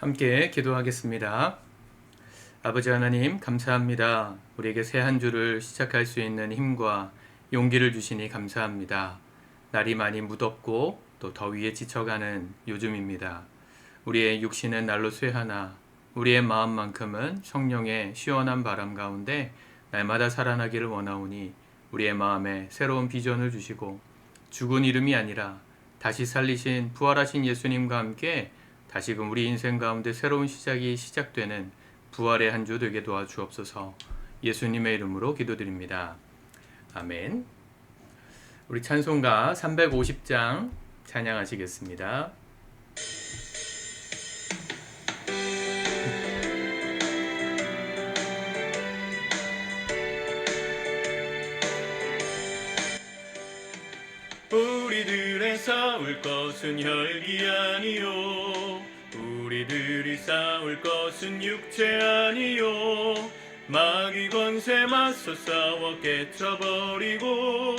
함께 기도하겠습니다. 아버지 하나님, 감사합니다. 우리에게 새 한 주를 시작할 수 있는 힘과 용기를 주시니 감사합니다. 날이 많이 무덥고 또 더위에 지쳐가는 요즘입니다. 우리의 육신은 날로 쇠하나 우리의 마음만큼은 성령의 시원한 바람 가운데 날마다 살아나기를 원하오니 우리의 마음에 새로운 비전을 주시고 죽은 이름이 아니라 다시 살리신 부활하신 예수님과 함께 다시금 우리 인생 가운데 새로운 시작이 시작되는 부활의 한 주 되게 도와주옵소서. 예수님의 이름으로 기도드립니다. 아멘. 우리 찬송가 350장 찬양하시겠습니다. 우리들의 싸울 것은 혈기 아니요, 우리들이 싸울 것은 육체 아니요, 마귀 권세 맞서 싸워 깨쳐버리고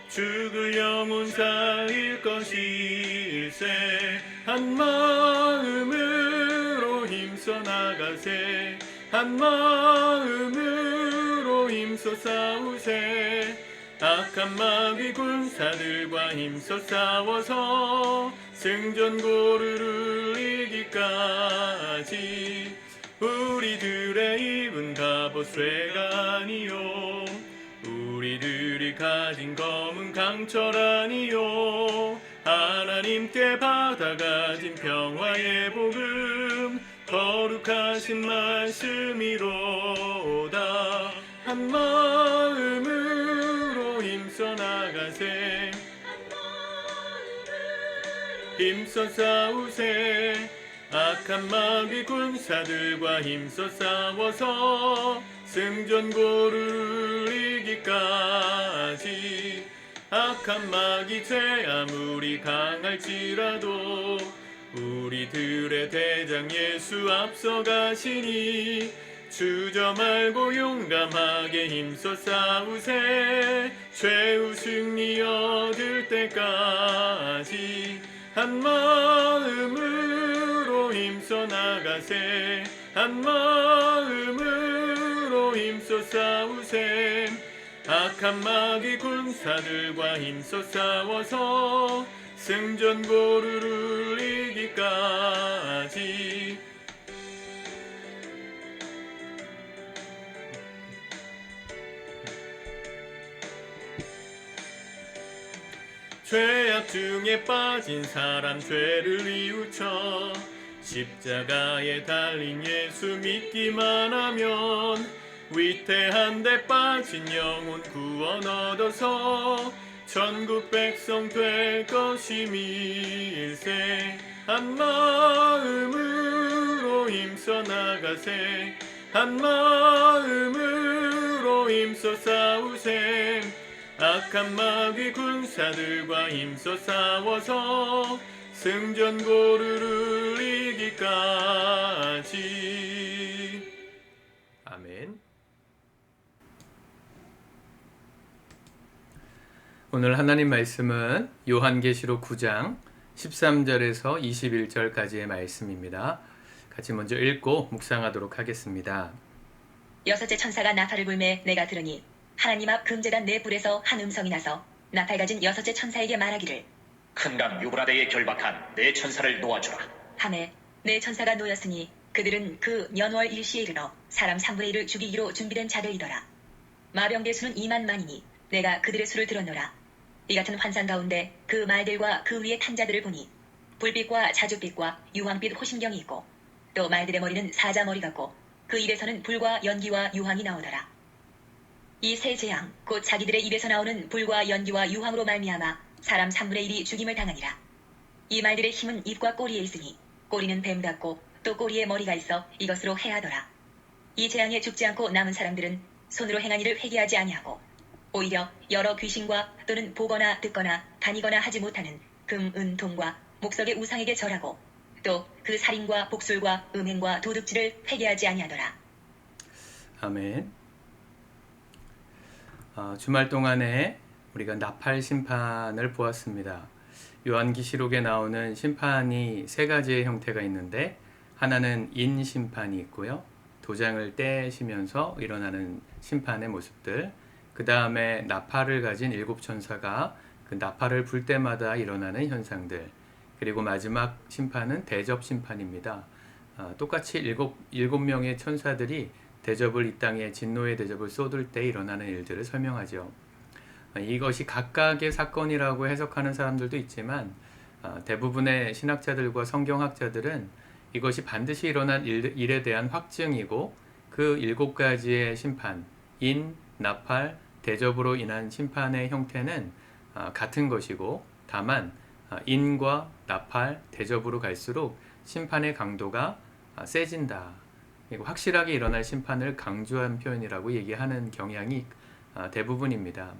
죽을 영혼 살릴 것일세. 한 마음으로 힘써 나가세, 한 마음으로 힘써 싸우세. 악한 마귀 군사들과 힘써 싸워서 승전고를 이기까지. 우리들의 입은 갑옷 쇠가 아니요, 우리들이 가진 검은 강철 아니요, 하나님께 받아가진 평화의 복음 거룩하신 말씀이로다. 한 마음으로 힘써 나가세, 힘써 싸우세. 악한 마귀 군사들과 힘써 싸워서 승전고를 이기까지. 악한 마귀 죄 아무리 강할지라도 우리들의 대장 예수 앞서가시니 주저 말고 용감하게 힘써 싸우세. 최후 승리 얻을 때까지. 한 마음으로 힘써 나가세, 한 마음으로 힘써 싸우세. 악한 마귀 군사들과 힘써 싸워서 승전고를 이기까지. 죄악 중에 빠진 사람 죄를 뉘우쳐 십자가에 달린 예수 믿기만 하면 위태한데 빠진 영혼 구원 얻어서 천국 백성 될 것임일세. 한 마음으로 힘써 나가세, 한 마음으로 힘써 싸우세. 악한 마귀 군사들과 힘써 싸워서 승전고를 이기까지. 아멘. 오늘 하나님 말씀은 요한계시록 9장 13절에서 21절까지의 말씀입니다. 같이 먼저 읽고 묵상하도록 하겠습니다. 여섯째 천사가 나팔을 불매 내가 들으니 하나님 앞 금제단 네 불에서 한 음성이 나서 나팔 가진 여섯째 천사에게 말하기를, 큰 강 유브라데에 결박한 네 천사를 놓아주라. 하매 네 천사가 놓였으니 그들은 그 년월 일시에 이르러 사람 3분의 1을 죽이기로 준비된 자들이더라. 마병대 수는 2만만이니 내가 그들의 수를 들었노라. 이 같은 환상 가운데 그 말들과 그 위의 탄 자들을 보니 불빛과 자줏빛과 유황빛 호심경이 있고 또 말들의 머리는 사자머리 같고 그 입에서는 불과 연기와 유황이 나오더라. 이 세 재앙 곧 자기들의 입에서 나오는 불과 연기와 유황으로 말미암아 사람 3분의 1이 죽임을 당하니라. 이 말들의 힘은 입과 꼬리에 있으니 꼬리는 뱀 같고 또 꼬리에 머리가 있어 이것으로 해하더라. 이 재앙에 죽지 않고 남은 사람들은 손으로 행한 일을 회개하지 아니하고 오히려 여러 귀신과 또는 보거나 듣거나 다니거나 하지 못하는 금, 은, 동과 목석의 우상에게 절하고 또 그 살인과 복술과 음행과 도둑질을 회개하지 아니하더라. 아멘. 주말 동안에 우리가 나팔 심판을 보았습니다. 요한계시록에 나오는 심판이 세 가지의 형태가 있는데 하나는 인 심판이 있고요. 도장을 떼시면서 일어나는 심판의 모습들. 그 다음에 나팔을 가진 일곱 천사가 그 나팔을 불 때마다 일어나는 현상들. 그리고 마지막 심판은 대접 심판입니다. 똑같이 일곱 명의 천사들이 대접을 이 땅에 진노의 대접을 쏟을 때 일어나는 일들을 설명하죠. 이것이 각각의 사건이라고 해석하는 사람들도 있지만 대부분의 신학자들과 성경학자들은 이것이 반드시 일어난 일에 대한 확증이고 그 일곱 가지의 심판, 인, 나팔, 대접으로 인한 심판의 형태는 같은 것이고 다만 인과 나팔, 대접으로 갈수록 심판의 강도가 세진다. 그리고 확실하게 일어날 심판을 강조한 표현이라고 얘기하는 경향이 대부분입니다.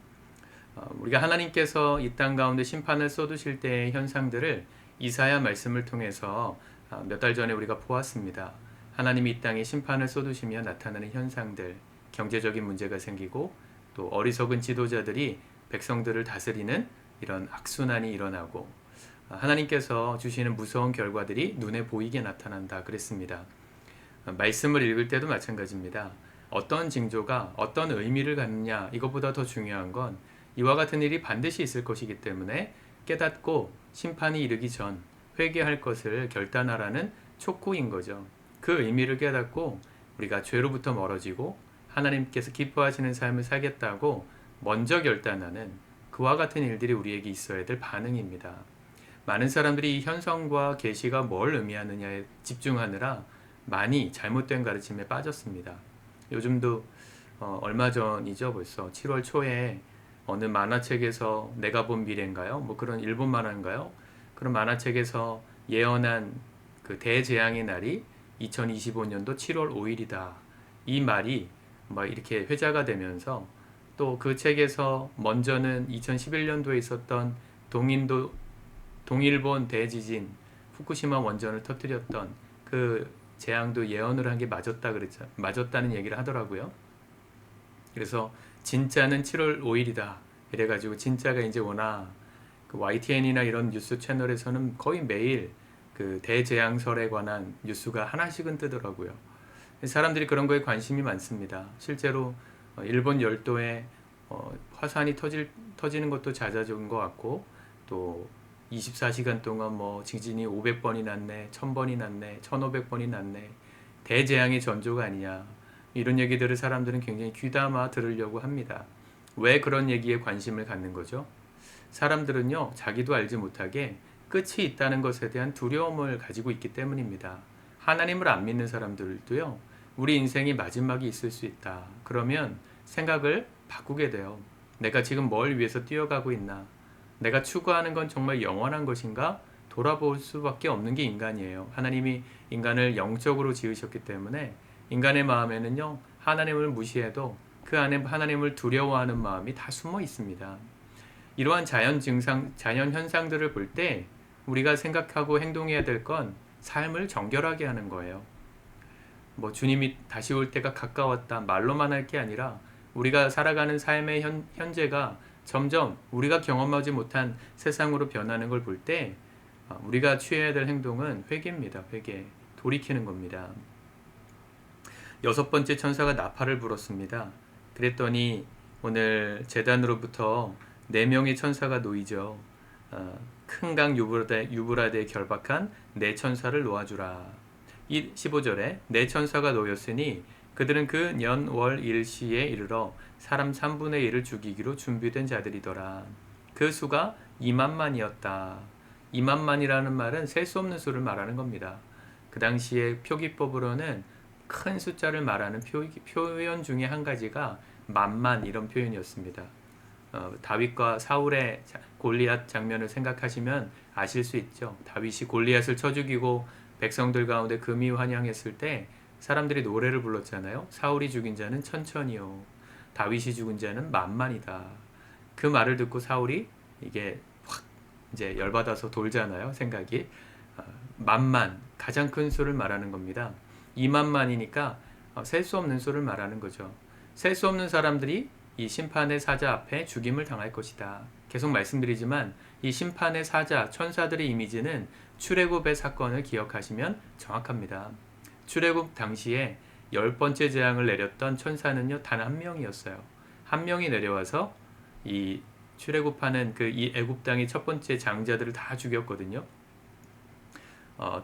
우리가 하나님께서 이 땅 가운데 심판을 쏟으실 때의 현상들을 이사야 말씀을 통해서 몇 달 전에 우리가 보았습니다. 하나님이 이 땅에 심판을 쏟으시며 나타나는 현상들, 경제적인 문제가 생기고 또 어리석은 지도자들이 백성들을 다스리는 이런 악순환이 일어나고 하나님께서 주시는 무서운 결과들이 눈에 보이게 나타난다 그랬습니다. 말씀을 읽을 때도 마찬가지입니다. 어떤 징조가 어떤 의미를 갖느냐 이것보다 더 중요한 건 이와 같은 일이 반드시 있을 것이기 때문에 깨닫고 심판이 이르기 전 회개할 것을 결단하라는 촉구인 거죠. 그 의미를 깨닫고 우리가 죄로부터 멀어지고 하나님께서 기뻐하시는 삶을 살겠다고 먼저 결단하는 그와 같은 일들이 우리에게 있어야 될 반응입니다. 많은 사람들이 이 현상과 계시가 뭘 의미하느냐에 집중하느라 많이 잘못된 가르침에 빠졌습니다. 요즘도 얼마 전이죠. 벌써 7월 초에 어느 만화책에서 내가 본 미래인가요? 뭐 그런 일본 만화인가요? 그런 만화책에서 예언한 그 대재앙의 날이 2025년도 7월 5일이다. 이 말이 막 이렇게 회자가 되면서 또 그 책에서 먼저는 2011년도에 있었던 동일본 대지진 후쿠시마 원전을 터뜨렸던 그 재앙도 예언을 한 게 맞았다는 얘기를 하더라고요. 그래서 진짜는 7월 5일이다. 이래가지고 진짜가 이제 워낙 그 YTN이나 이런 뉴스 채널에서는 거의 매일 그 대재앙설에 관한 뉴스가 하나씩은 뜨더라고요. 사람들이 그런 거에 관심이 많습니다. 실제로 일본 열도에 화산이 터지는 것도 잦아진 것 같고 또 24시간 동안 뭐 지진이 500번이 났네, 1000번이 났네, 1500번이 났네, 대재앙의 전조가 아니냐 이런 얘기들을 사람들은 굉장히 귀담아 들으려고 합니다. 왜 그런 얘기에 관심을 갖는 거죠? 사람들은요 자기도 알지 못하게 끝이 있다는 것에 대한 두려움을 가지고 있기 때문입니다. 하나님을 안 믿는 사람들도요 우리 인생이 마지막이 있을 수 있다. 그러면 생각을 바꾸게 돼요. 내가 지금 뭘 위해서 뛰어가고 있나? 내가 추구하는 건 정말 영원한 것인가? 돌아볼 수밖에 없는 게 인간이에요. 하나님이 인간을 영적으로 지으셨기 때문에 인간의 마음에는요 하나님을 무시해도 그 안에 하나님을 두려워하는 마음이 다 숨어 있습니다. 이러한 자연 현상들을 볼 때 우리가 생각하고 행동해야 될 건 삶을 정결하게 하는 거예요. 뭐 주님이 다시 올 때가 가까웠다 말로만 할 게 아니라 우리가 살아가는 삶의 현재가 점점 우리가 경험하지 못한 세상으로 변하는 걸 볼 때 우리가 취해야 될 행동은 회개입니다. 회개. 돌이키는 겁니다. 6번째 천사가 나팔을 불었습니다. 그랬더니 오늘 제단으로부터 4명의 천사가 놓이죠. 큰 강 유브라데에 결박한 4천사를 놓아주라. 15절에 4천사가 놓였으니 그들은 그 년, 월, 일시에 이르러 사람 3분의 1을 죽이기로 준비된 자들이더라. 그 수가 2만만이었다. 2만만이라는 말은 셀 수 없는 수를 말하는 겁니다. 그 당시에 표기법으로는 큰 숫자를 말하는 표현 중에 한 가지가 만만 이런 표현이었습니다. 다윗과 사울의 골리앗 장면을 생각하시면 아실 수 있죠. 다윗이 골리앗을 쳐 죽이고 백성들 가운데 금이 환영했을 때 사람들이 노래를 불렀잖아요. 사울이 죽인 자는 천천히요, 다윗이 죽은 자는 만만이다. 그 말을 듣고 사울이 이게 확 이제 열받아서 돌잖아요. 생각이 만만, 가장 큰 수를 말하는 겁니다. 2만만이니까 셀 수 없는 수를 말하는 거죠. 셀 수 없는 사람들이 이 심판의 사자 앞에 죽임을 당할 것이다. 계속 말씀드리지만 이 심판의 사자, 천사들의 이미지는 출애굽의 사건을 기억하시면 정확합니다. 출애굽 당시에 10번째 재앙을 내렸던 천사는요, 단 한 명이었어요. 한 명이 내려와서 이 출애굽하는 그 이 애굽 땅의 첫 번째 장자들을 다 죽였거든요.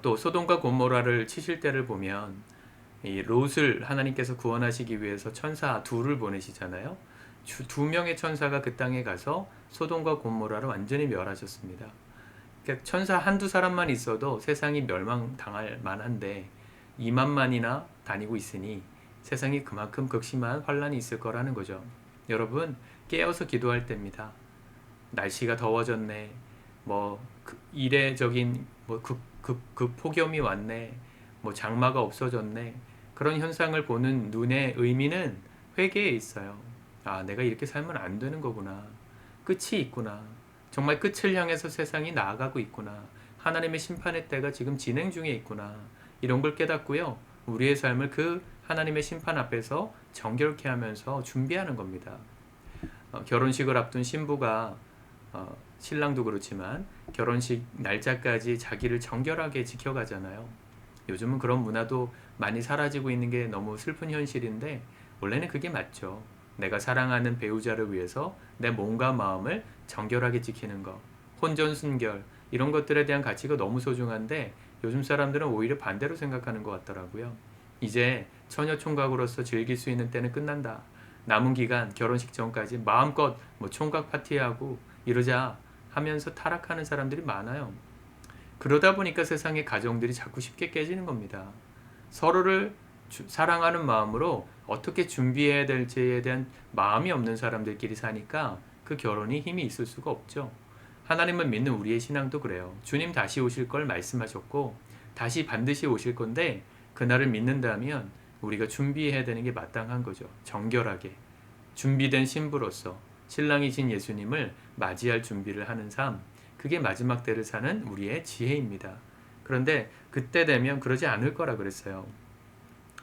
또 소돔과 고모라를 치실 때를 보면 이 롯을 하나님께서 구원하시기 위해서 천사 둘을 보내시잖아요. 두 명의 천사가 그 땅에 가서 소돔과 고모라를 완전히 멸하셨습니다. 그러니까 천사 한두 사람만 있어도 세상이 멸망당할 만한데 2만만이나 다니고 있으니 세상이 그만큼 극심한 환란이 있을 거라는 거죠. 여러분, 깨어서 기도할 때입니다. 날씨가 더워졌네. 이례적인 폭염이 왔네. 장마가 없어졌네. 그런 현상을 보는 눈의 의미는 회개에 있어요. 아, 내가 이렇게 살면 안 되는 거구나. 끝이 있구나. 정말 끝을 향해서 세상이 나아가고 있구나. 하나님의 심판의 때가 지금 진행 중에 있구나. 이런 걸 깨닫고요. 우리의 삶을 그 하나님의 심판 앞에서 정결케 하면서 준비하는 겁니다. 결혼식을 앞둔 신부가 신랑도 그렇지만 결혼식 날짜까지 자기를 정결하게 지켜가잖아요. 요즘은 그런 문화도 많이 사라지고 있는 게 너무 슬픈 현실인데 원래는 그게 맞죠. 내가 사랑하는 배우자를 위해서 내 몸과 마음을 정결하게 지키는 것, 혼전순결 이런 것들에 대한 가치가 너무 소중한데 요즘 사람들은 오히려 반대로 생각하는 것 같더라고요. 이제 처녀 총각으로서 즐길 수 있는 때는 끝난다. 남은 기간 결혼식 전까지 마음껏 총각 파티하고 이러자 하면서 타락하는 사람들이 많아요. 그러다 보니까 세상의 가정들이 자꾸 쉽게 깨지는 겁니다. 서로를 사랑하는 마음으로 어떻게 준비해야 될지에 대한 마음이 없는 사람들끼리 사니까 그 결혼이 힘이 있을 수가 없죠. 하나님을 믿는 우리의 신앙도 그래요. 주님 다시 오실 걸 말씀하셨고 다시 반드시 오실 건데 그날을 믿는다면 우리가 준비해야 되는 게 마땅한 거죠. 정결하게 준비된 신부로서 신랑이신 예수님을 맞이할 준비를 하는 삶, 그게 마지막 때를 사는 우리의 지혜입니다. 그런데 그때 되면 그러지 않을 거라 그랬어요.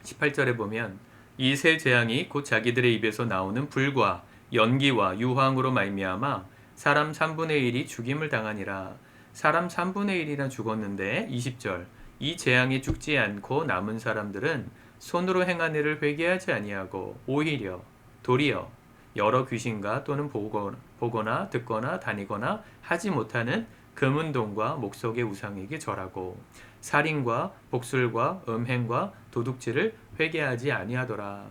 18절에 보면 이 세 재앙이 곧 자기들의 입에서 나오는 불과 연기와 유황으로 말미암아 사람 3분의 1이 죽임을 당하니라. 사람 3분의 1이나 죽었는데 20절 이 재앙이 죽지 않고 남은 사람들은 손으로 행한 일을 회개하지 아니하고 오히려 도리어 여러 귀신과 또는 보거나 듣거나 다니거나 하지 못하는 금은동과 목석의 우상에게 절하고 살인과 복술과 음행과 도둑질을 회개하지 아니하더라.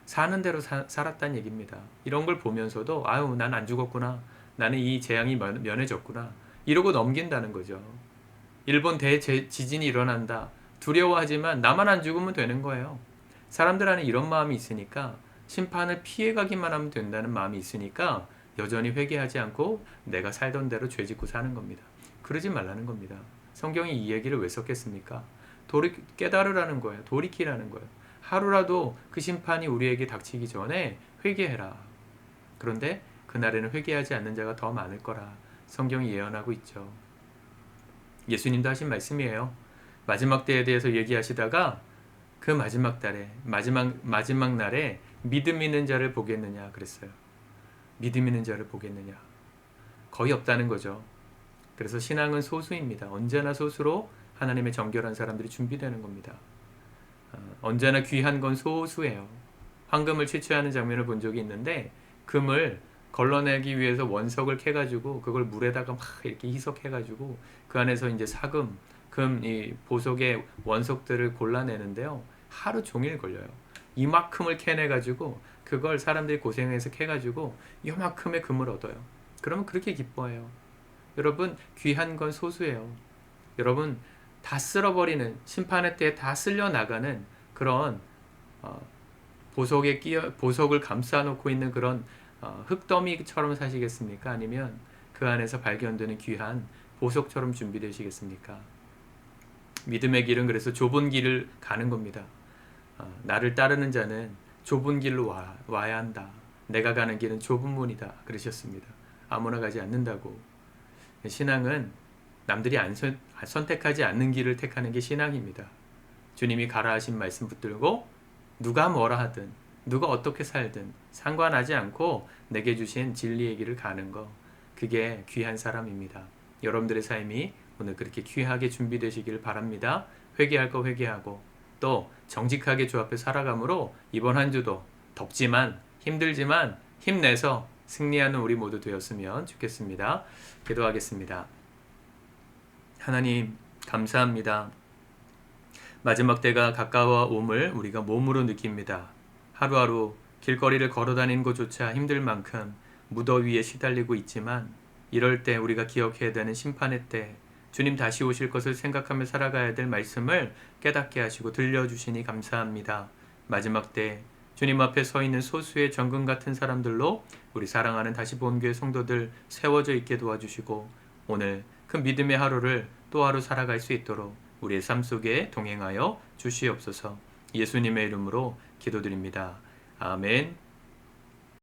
사는 대로 살았다는 얘기입니다. 이런 걸 보면서도 아유 난 안 죽었구나. 나는 이 재앙이 면해졌구나. 이러고 넘긴다는 거죠. 일본 대지진이 일어난다. 두려워하지만 나만 안 죽으면 되는 거예요. 사람들 안에 이런 마음이 있으니까 심판을 피해가기만 하면 된다는 마음이 있으니까 여전히 회개하지 않고 내가 살던 대로 죄짓고 사는 겁니다. 그러지 말라는 겁니다. 성경이 이 얘기를 왜 썼겠습니까? 깨달으라는 거예요. 돌이키라는 거예요. 하루라도 그 심판이 우리에게 닥치기 전에 회개해라. 그런데 그날에는 회개하지 않는 자가 더 많을 거라 성경이 예언하고 있죠. 예수님도 하신 말씀이에요. 마지막 때에 대해서 얘기하시다가 그 마지막 날에 믿음 있는 자를 보겠느냐 그랬어요. 믿음 있는 자를 보겠느냐. 거의 없다는 거죠. 그래서 신앙은 소수입니다. 언제나 소수로 하나님의 정결한 사람들이 준비되는 겁니다. 언제나 귀한 건 소수예요. 황금을 채취하는 장면을 본 적이 있는데 금을 걸러내기 위해서 원석을 캐가지고 그걸 물에다가 막 이렇게 희석해가지고 그 안에서 이제 사금, 이 보석의 원석들을 골라내는데요. 하루 종일 걸려요. 이만큼을 캐내가지고 그걸 사람들이 고생해서 캐가지고 이만큼의 금을 얻어요. 그러면 그렇게 기뻐해요. 여러분 귀한 건 소수예요. 여러분 다 쓸어버리는 심판의 때에 다 쓸려나가는 그런 보석을 감싸놓고 있는 그런 흙더미처럼 사시겠습니까? 아니면 그 안에서 발견되는 귀한 보석처럼 준비되시겠습니까? 믿음의 길은 그래서 좁은 길을 가는 겁니다. 나를 따르는 자는 좁은 길로 와야 한다. 내가 가는 길은 좁은 문이다. 그러셨습니다. 아무나 가지 않는다고. 신앙은 남들이 선택하지 않는 길을 택하는 게 신앙입니다. 주님이 가라 하신 말씀 붙들고 누가 뭐라 하든 누가 어떻게 살든 상관하지 않고 내게 주신 진리의 길을 가는 거. 그게 귀한 사람입니다. 여러분들의 삶이 오늘 그렇게 귀하게 준비되시길 바랍니다. 회개할 거 회개하고 또 정직하게 주 앞에 살아감으로 이번 한 주도 덥지만 힘들지만 힘내서 승리하는 우리 모두 되었으면 좋겠습니다. 기도하겠습니다. 하나님 감사합니다. 마지막 때가 가까워 옴을 우리가 몸으로 느낍니다. 하루하루 길거리를 걸어다니는 것조차 힘들 만큼 무더위에 시달리고 있지만 이럴 때 우리가 기억해야 되는 심판의 때 주님 다시 오실 것을 생각하며 살아가야 될 말씀을 깨닫게 하시고 들려주시니 감사합니다. 마지막 때 주님 앞에 서 있는 소수의 정금 같은 사람들로 우리 사랑하는 다시 본교회 성도들 세워져 있게 도와주시고 오늘 큰 믿음의 하루를 또 하루 살아갈 수 있도록 우리의 삶 속에 동행하여 주시옵소서. 예수님의 이름으로 기도드립니다. 아멘.